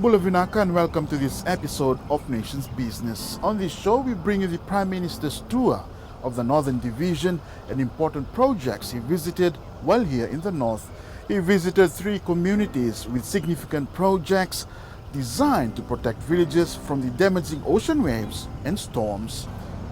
Bulavinaka and welcome to this episode of Nations Business. On this show, we bring you the Prime Minister's tour of the Northern Division and important projects he visited while here in the North. He visited 3 communities with significant projects designed to protect villages from the damaging ocean waves and storms.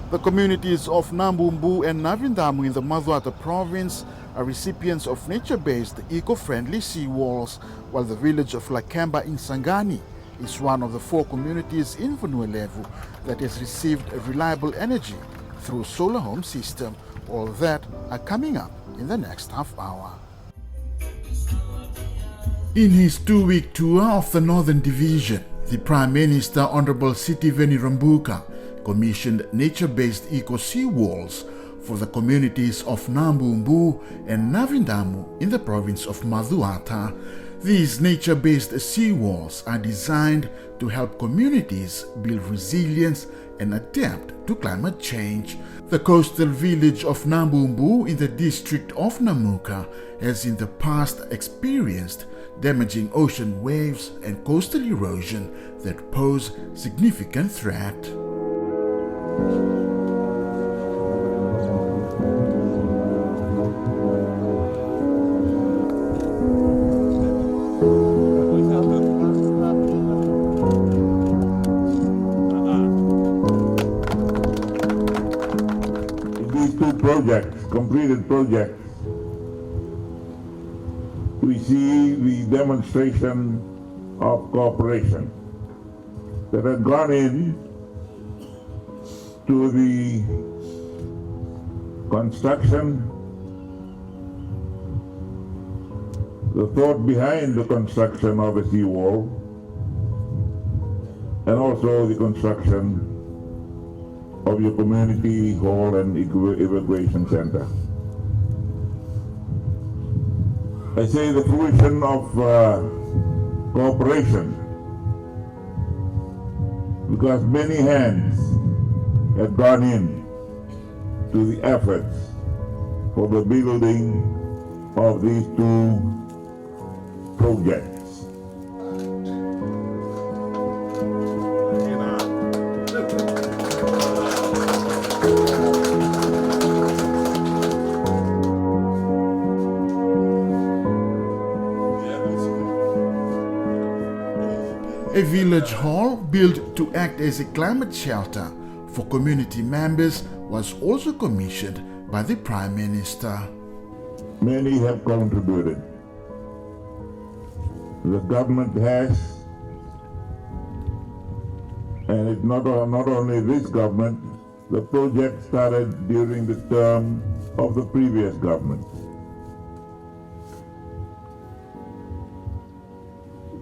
The communities of Nambu and Navindamu in the Mazuata province are recipients of nature-based eco-friendly seawalls, while the village of Lakemba in Sangani is one of the 4 communities in Vunuelevu that has received reliable energy through solar home system. All that are coming up in the next half hour. In his 2-week tour of the Northern Division, the Prime Minister Honorable Sitiveni Rambuka commissioned nature-based eco-sea walls for the communities of Nambu and Navindamu in the province of Mazuata. These nature-based sea walls are designed to help communities build resilience and adapt to climate change. The coastal village of Nambu in the district of Namuka has in the past experienced damaging ocean waves and coastal erosion that pose significant threat. These 2 projects, completed projects, we see the demonstration of cooperation that had gone in to the construction, the thought behind the construction of a seawall, and also the construction of your community hall and evacuation center. I say the fruition of cooperation because many hands have gone in to the efforts for the building of these 2 projects. A village hall built to act as a climate shelter for community members was also commissioned by the Prime Minister. Many have contributed. The government has, and it's not only this government, the project started during the term of the previous government.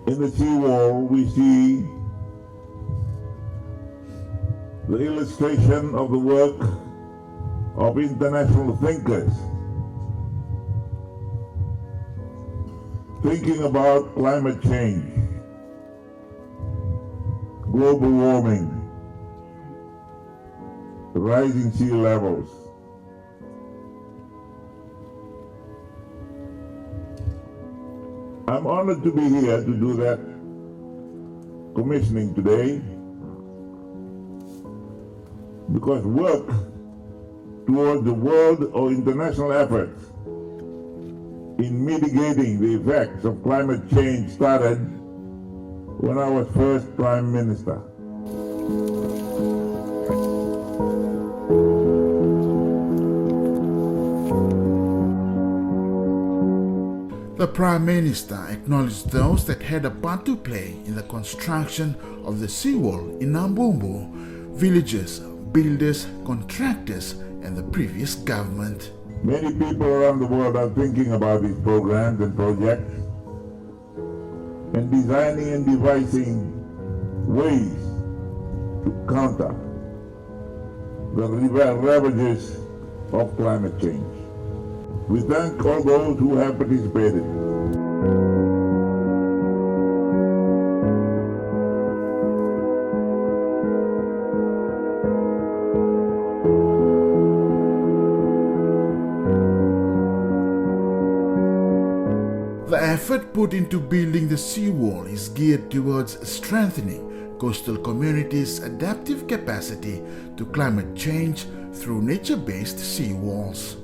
In the seawall, we see the illustration of the work of international thinkers thinking about climate change, global warming, rising sea levels. I'm honored to be here to do that commissioning today because work towards the world or international efforts in mitigating the effects of climate change started when I was first Prime Minister. The Prime Minister acknowledged those that had a part to play in the construction of the seawall in Nambu, villages, builders, contractors, and the previous government. Many people around the world are thinking about these programs and projects and designing and devising ways to counter the ravages of climate change. We thank all those who have participated. The effort put into building the seawall is geared towards strengthening coastal communities' adaptive capacity to climate change through nature-based seawalls.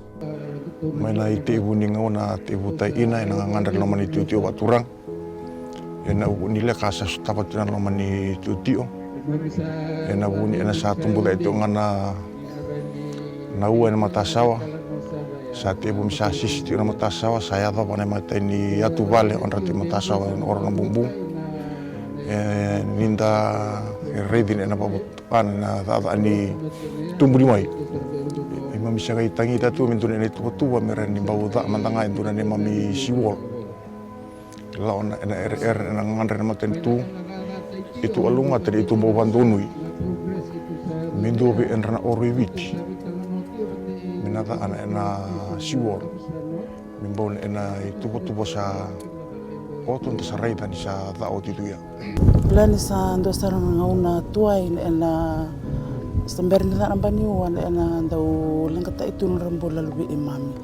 May na itibu ni ngauna tibu tay ina ina ngandar naman ni tutio baturang. Ena nila kasa tapat na naman ni tutio. Ena buni ena sa tumbuh itu ngana naua na matasawa. Sa tibu misa sisti na matasawa saya ta pane mata ni atu vale on rati matasawa orang bumbung. Ninda redin ena babut na ani tumbuh di mai. Mami siya tangi tu mintu ni tu meran ni bau tak mantanga itu ni mami siwol. Lawan na RR na ngandar na matentu itu alunga tadi itu bau bantunui. Mindu be enrana orwit. Minata ana na siwol. Mimbau na itu sa otun sa raitan sa tao itu ya. Plani sa ndosar ngauna tuai na Stamber nila ang baniwan na daw lang kata ito ng rambola lubi imami.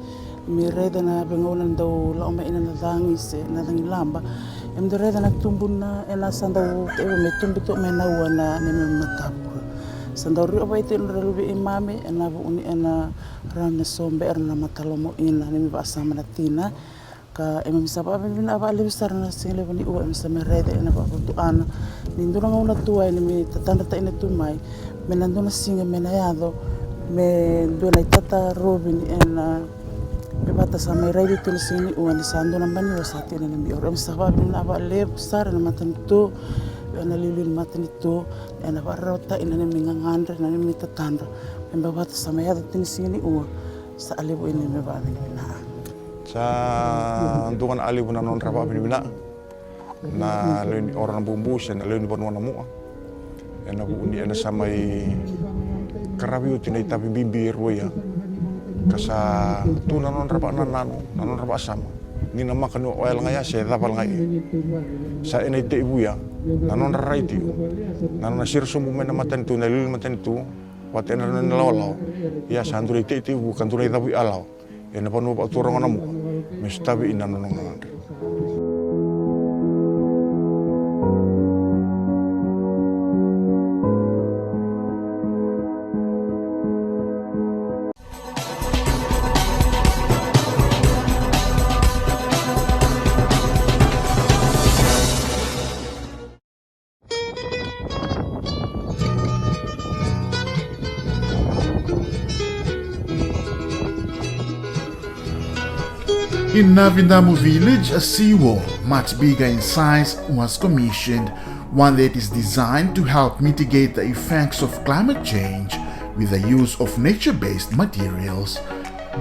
Mireda na bengunan daw lao may inanatangis na tangilamba. Mireda nagtumbon na elasan daw tayo may tumbito may nawa na nimamatapura. Sandaw rin ba ito ng lubi imami na buuni na ram na sombe na matalomo ina ni asama na tina. Ka emang bisa pa bin aba alibisar na sila ni uwa sa mereda na paputuan. Nindo na ngauna tuay ni may tatanda tayo na tumay. Menando na singa menayado me dona tata Robin na bebata sa may ready to sini uwan sando na bani wasati na mi oram sa babin na ba lep sar na matanto na lilin matanito na barota ina na mingangandra na mi tatanda me bebata sa may yado tin sini uwan sa alibo ini me ba na sa antungan alibo na non raba binibina na leni orang bumbu sen leni bonwana mo. Ena buuni ena samai karabiu tinai tapi bibir ya. Kasa tu nanon raba nanon raba sama. Ni nama kanu oil ngaya se dabal ngai. Sa ena ite ibu ya. Nanon raiti. Nanon sir sumu mena matan tu nalil matan tu. Wat ena nalaw. Ya sandur ite ibu kan tunai tapi alau. Ena panu pa turang namu. Mestabi ina nanon nanon. In Navindamu village, a seawall, much bigger in size, was commissioned, one that is designed to help mitigate the effects of climate change with the use of nature-based materials.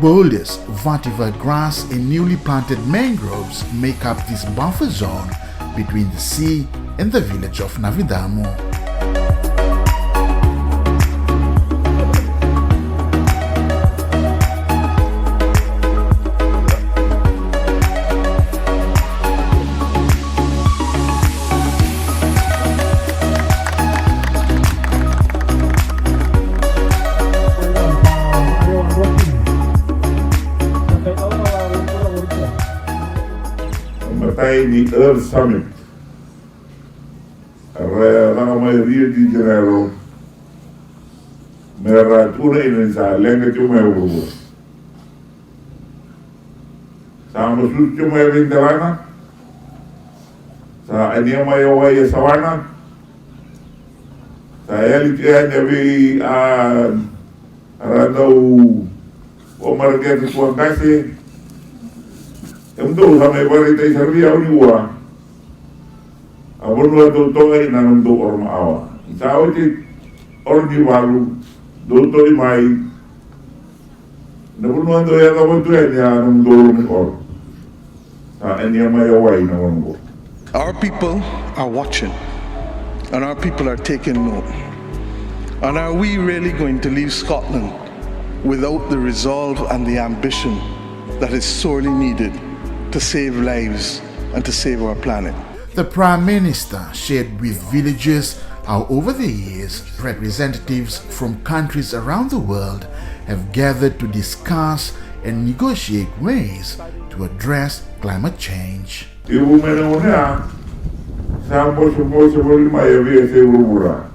Boulders, vetiver grass and newly planted mangroves make up this buffer zone between the sea and the village of Navindamu. The Earth Summit, Rio de Janeiro, Meratura Inisa, Lenga Chumeu, Samusu Chumeu Vindarana, Sa Anyamaya Savana, Sa Elitia Nevi Arando Omar Gati Kuangasi. Endo sampai bari tay servia uniwa. Abon wa do tonga ina nung do orma awa. Isaw ti ordi walu do to imai. Nabun wa do ya kabo to ya nung do mi or. Sa enya mai away na wango. Our people are watching, and our people are taking note. And are we really going to leave Scotland without the resolve and the ambition that is sorely needed to save lives and to save our planet? The Prime Minister shared with villagers how over the years representatives from countries around the world have gathered to discuss and negotiate ways to address climate change. Ibu menungnya sampai semua lima ya biasa urura.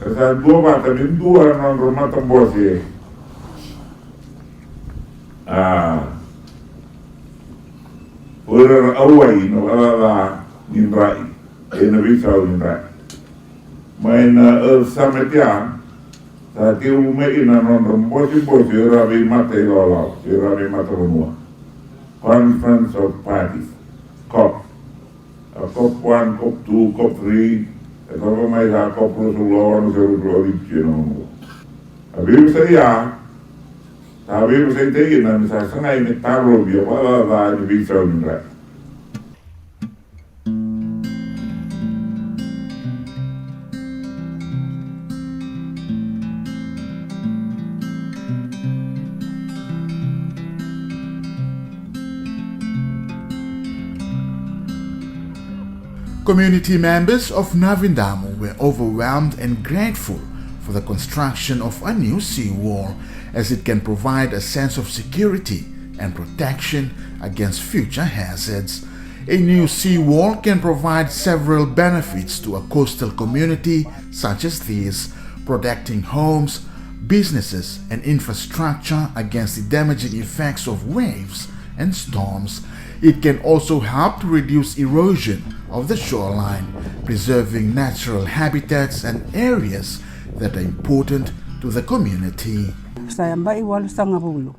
Sa dua mata din dua non rumah tembosi. Urar awai no ala nindrai. Ena bisa nindrai. Main sametia. Sa tiu me ina non tembosi rabi mata ilolau, rabi mata benua. Conference of Parties, COP. COP 1, COP 2, COP 3. Ito pa may COP Rusulo, Rusulo, Rusulo. Sabi ko sa itikin na nasasangay ni Taro, biya pala na ibisa nila. Community members of Navindamu were overwhelmed and grateful for the construction of a new seawall, as it can provide a sense of security and protection against future hazards. A new seawall can provide several benefits to a coastal community such as these, protecting homes, businesses, and infrastructure against the damaging effects of waves and storms. It can also help to reduce erosion of the shoreline, preserving natural habitats and areas that are important to the community. Saya mbai walu sanga bulu.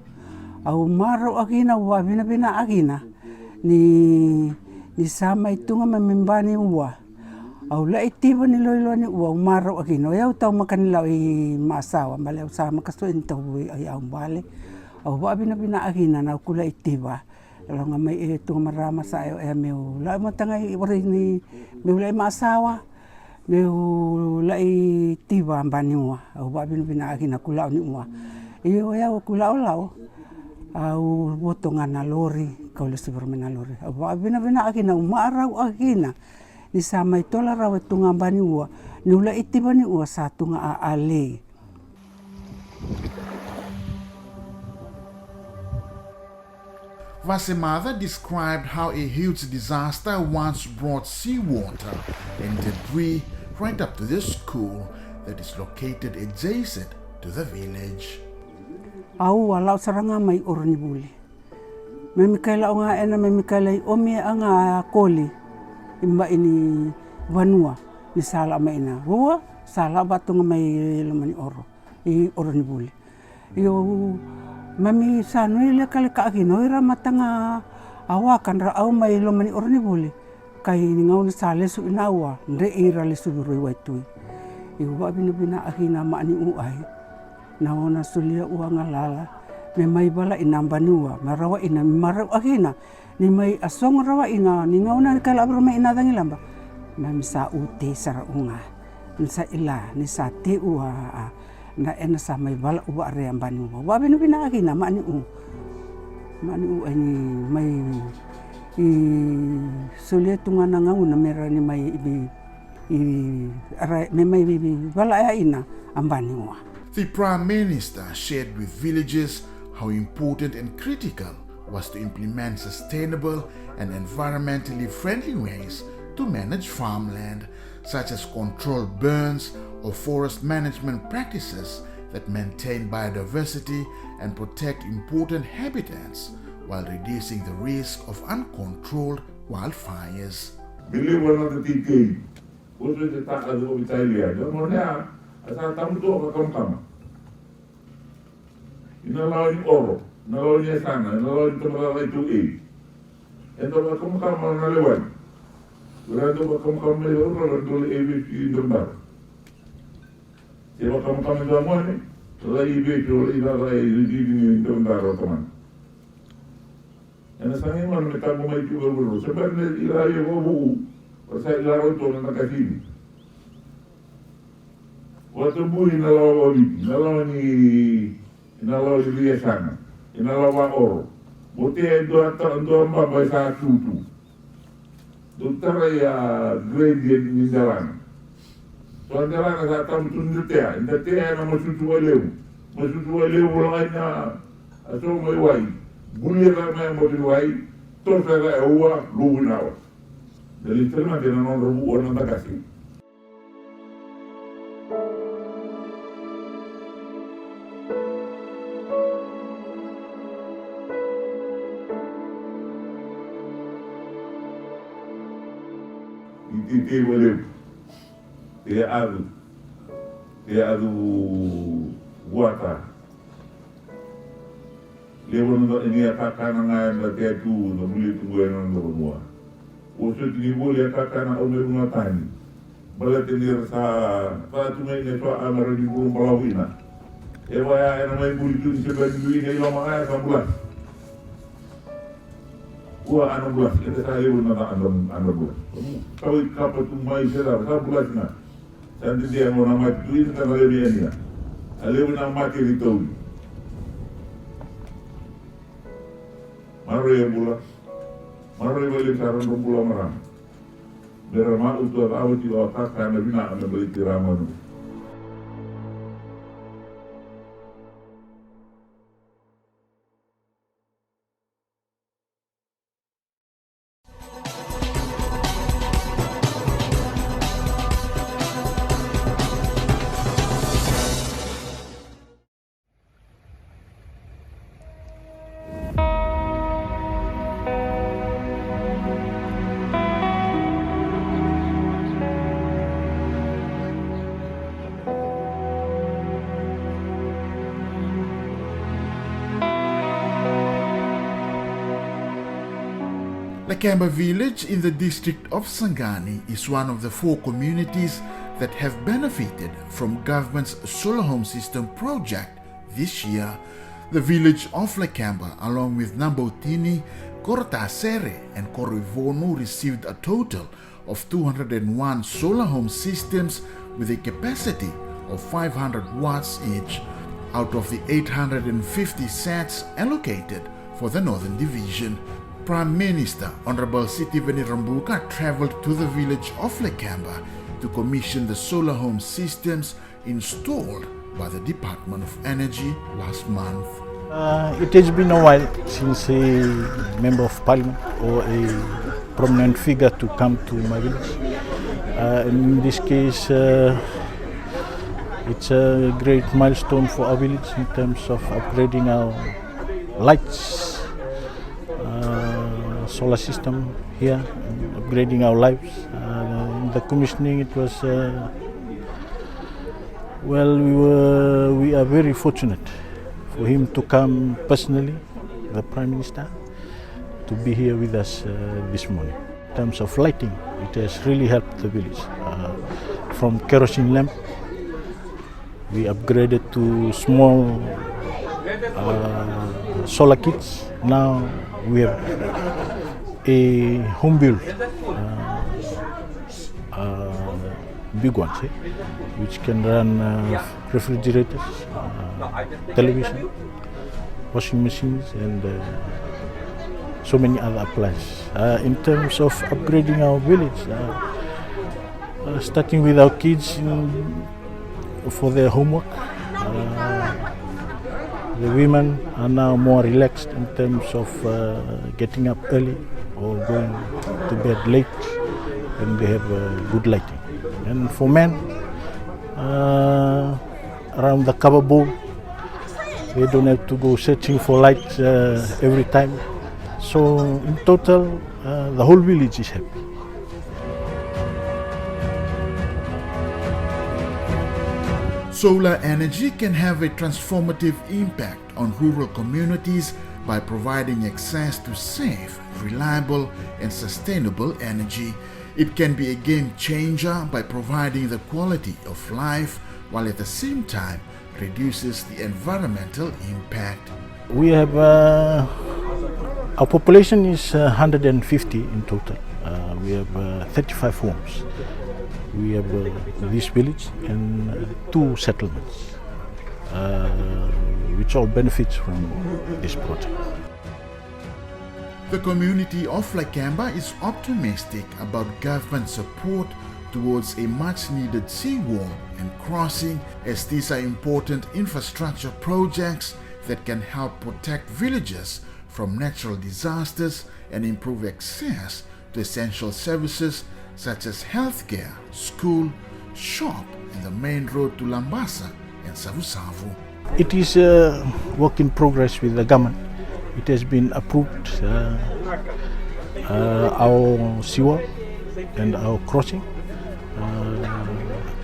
Au maro agina wa bina agina ni sama itunga mamimbani uwa. Au la itiba ni loilo ni uwa maro agina. Au tau makanila i masawa male au sama kaso intau ai au bale. Au wa bina agina na kula itiba. Lang may ito marama sa ayo meu la matangay ori ni meu la masawa meu la tiba baniwa au ba bina na kula ni wa iyo ya kula lao au botongan na lori kaula supermena lori au ba bina akina umarau akina ni sama itola raw tunga baniwa ni la itiba ni wa sa tunga ale. Vasemada described how a huge disaster once brought seawater and debris right up to the school that is located adjacent to the village. Au walau saranga may orni buli. May mikaila nga ena may mikaila omi anga koli imba ini vanua ni sala may ina. Huwa sala batong may lamani oro i orni buli. Iyo mami sanui le kale ka agino ira matanga awakan ra au mai lo mani orni buli kai ngau ni sale su inawa nde ira le su roi waitui i wa bina agina mani uai na ona sulia uanga lala me mai bala inamba niwa marawa ina marau agina ni mai asong rawa ina ni ngau na kala abro mai ina dangilamba mami sa ute sara unga ni sa ila ni sa te ua na ena sa may bala uba area bani uba wa bina agina mani u ani may sulia tunga na ngau na mera ni may may bala ina ambani uba. The Prime Minister shared with villagers how important and critical was to implement sustainable and environmentally friendly ways to manage farmland, such as controlled burns or forest management practices that maintain biodiversity and protect important habitats while reducing the risk of uncontrolled wildfires. Bili wana the TK. Uso te taka do Italia. Domo na asa tamuto ka kama. Inalaw ni oro, inalaw ni sana, inalaw ni tumala itu e. Ento ba kama na lewan. Durante ba kama le oro do e bi dombar. Se ba kama do amone, la ibe to ila la di dombar otoman. Ena sangi man meta mo mai tu buru. Sebenarnya ila ye bo pasal ila ro to na kasini. Waktu bu inalaw oli, inalaw di dia sana, inalaw oro. Buti dua mbak sa tutu. Dokter ya gradient ni jalan. So jalan sa tam tundutea, indatea na masutu waleu. Masutu waleu ulanya aso mai wai. Bulir na mai mo wai. Torfera e ua luwinawa. Dali terima dia non rubu wana nakasi. Iti wale dia adu guata. Lewa nuna ini akakana ngaya na dia tu na muli tu wana na rumua. Uso tinibuli akakana au merunga tani. Bala tenir sa tunai ne to amara di burung balawina. Ewa ya ena mai buli tu sebelah dulu ini ilo makanya sambulan. Ua anu bulan, kita saya nana anu bulan. Kau kapal tu mai sedar, sa bulan na. Santi dia mau nama tu ini kan ada dia ni. Alewu nama mati di tahu. Maro ya bulan, maro ya balik saran bulan marang. Berama utuh awal di otak karena bina anda balik tiramanu. Lakemba village in the district of Sangani is one of the 4 communities that have benefited from government's solar home system project this year. The village of Lakemba, along with Nambotini, Korotasere and Korivonu, received a total of 201 solar home systems with a capacity of 500 watts each out of the 850 sets allocated for the Northern Division. Prime Minister Honorable Siti Rambuka traveled to the village of Lakemba to commission the solar home systems installed by the Department of Energy last month. It has been a while since a member of parliament or a prominent figure to come to my village. In this case, it's a great milestone for our village in terms of upgrading our lights, solar system here, upgrading our lives. In the commissioning, it was we are very fortunate for him to come personally, the Prime Minister, to be here with us this morning. In terms of lighting, it has really helped the village. From kerosene lamp, we upgraded to small solar kits. Now we have a home built big ones, which can run refrigerators, television, washing machines, and so many other appliances. In terms of upgrading our village, starting with our kids for their homework, the women are now more relaxed in terms of getting up early or going to bed late, and they have good lighting. And for men, around the cover bowl, they don't have to go searching for lights every time. So in total, the whole village is happy. Solar energy can have a transformative impact on rural communities by providing access to safe, reliable, and sustainable energy. It can be a game changer by providing the quality of life while at the same time reduces the environmental impact. We have our population is 150 in total. We have 35 homes. We have this village and 2 settlements, which all benefits from this project. The community of Lakemba is optimistic about government support towards a much-needed seawall and crossing, as these are important infrastructure projects that can help protect villages from natural disasters and improve access to essential services such as healthcare, school, shop, and the main road to Lambasa and Savu-Savu. It is a work in progress with the government. It has been approved, our seawall and our crossing.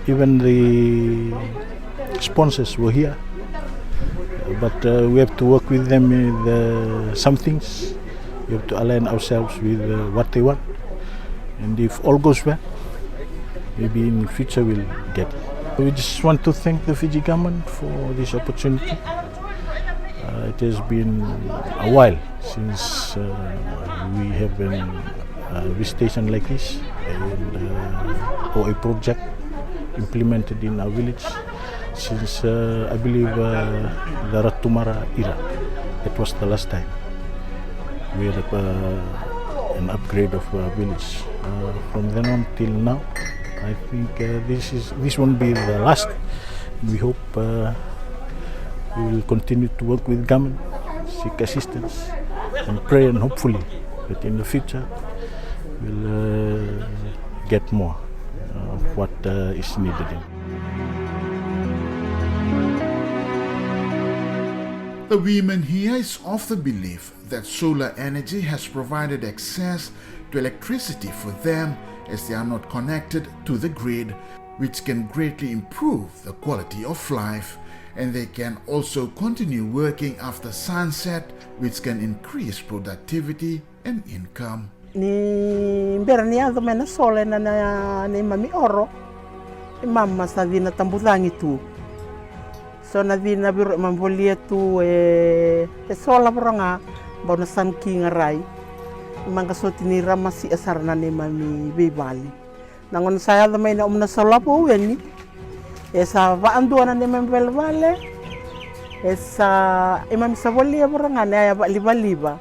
Even the sponsors were here, but we have to work with them with some things. We have to align ourselves with what they want, and if all goes well, maybe in the future we'll get it. We just want to thank the Fiji government for this opportunity. It has been a while since we have a visitation like this, and, or a project implemented in our village since I believe the Ratumara era. It was the last time we had an upgrade of our village. From then on till now, I think this won't be the last. We hope we will continue to work with government, seek assistance, and pray, and hopefully that in the future we'll get more of what is needed. The women here is of the belief that solar energy has provided access to electricity for them as they are not connected to the grid, which can greatly improve the quality of life. And they can also continue working after sunset, which can increase productivity and income. Ni mbera ni ado mena sole na ni mami oro imama sa vina tambuzangi tu so na vina biro mambolia tu sola bronga bona sanki ngarai manga soti ni ramasi asarna ni mami bibali nangon saya ado mena umna sola po weni esa va andona ni mami belvale esa imam sabolia bronga na ya liba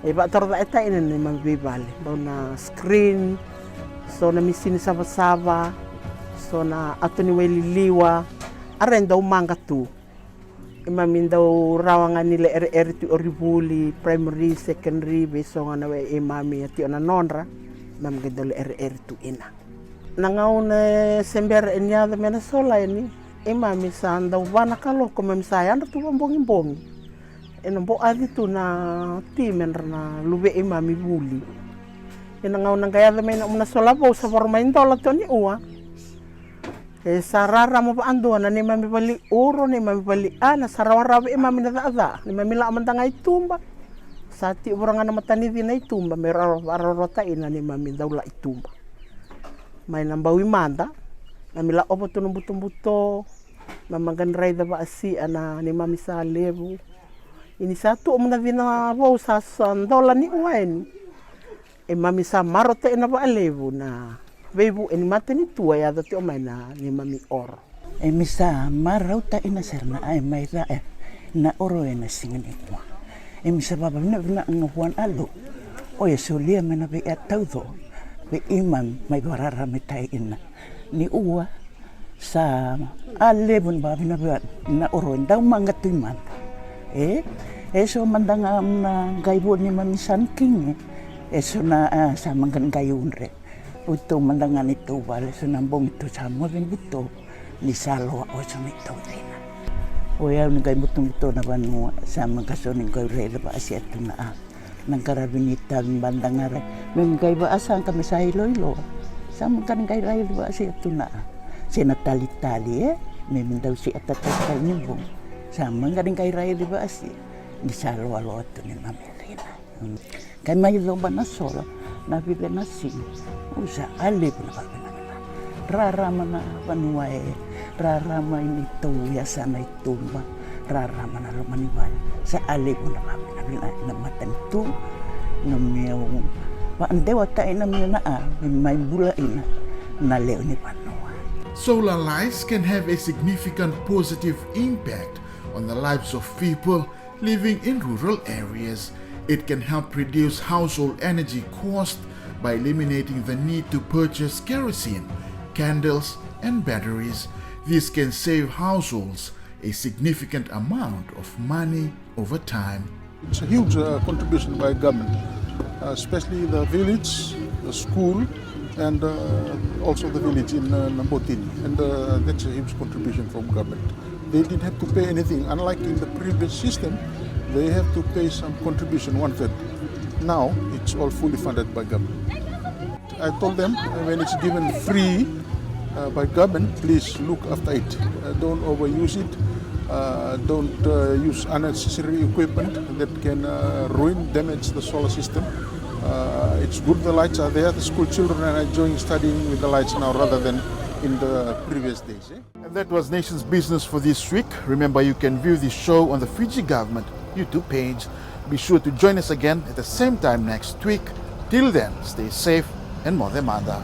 Iba tarda eta ina ni mambibale na screen so na misini sava so na ato ni weliliwa arenda umanga tu imaminda rawanga nile tu oribuli primary secondary beso nga na imami ati ona nonra mamgedol tu ina nangaun sember enya de mena sola ini imami sanda wana kalo ko mamsaya anda tu bongi Enambo adi tu na timen na lube imami buli. Enangau nangkaya de mena umna solabo sa formain dola to ni uwa. Sarara mo pa ando na ni mami bali uro ni mami bali ana sarawara imami na ada ni mami la amantanga itumba. Sati urang na matani di na itumba mero arorota ina ni mami daula itumba. May nambawi manda namila opo to buto mamagan raida ba asi ana ni mami sa lebu. Ini satu umna vina wo sa sandola ni uain. Mami sa marote ina ba alevu na vebu ini mate ni tua ya dati omai na ni mami oro. Misa marauta ina serna ai mai ra na oro ina singani kwa. Misa baba na ngapuan alu. O ya solia mena be ataudo. Be imam mai barara metai ina. Ni ua sa alevun baba na oro ndau manga tuiman. Eso mandanga na gaibo ni mamisan king eso na sa mangan gayunre uto mandanga nito wala so nambong ito sa mo rin buto ni salo o sa nito dina o ya ni gaibo ito na banu sa magaso ni gayre ba asya ito na nang karabinita bandanga re men gaibo asan kami sa iloilo sa mangan gayre ba asya ito na sinatali-tali men daw si atatakal nibong sama gading kay rai di ba asi di salo-alo to ni mamerina kay may loba na solo na bibe na si usa alip na ba na rarama na panuay rarama ini to ya sana itumba rarama na lumaniwal sa alip na ba na matan tu na miyaw pa andewa tay na miya na may bula ina na leo ni panua. Solar lights can have a significant positive impact on the lives of people living in rural areas. It can help reduce household energy cost by eliminating the need to purchase kerosene, candles, and batteries. This can save households a significant amount of money over time. It's a huge contribution by government especially the village, the school, and also the village in Nambotini. And that's a huge contribution from government. They didn't have to pay anything. Unlike in the previous system, they have to pay some contribution, 1/3. Now, it's all fully funded by government. I told them when it's given free by government, please look after it. Don't overuse it. Don't use unnecessary equipment that can damage the solar system. It's good the lights are there. The school children are enjoying studying with the lights now rather than in the previous days. And that was Nations Business for this week. Remember, you can view this show on the Fiji Government YouTube page. Be sure to join us again at the same time next week. Till then, stay safe and Modhe Manda.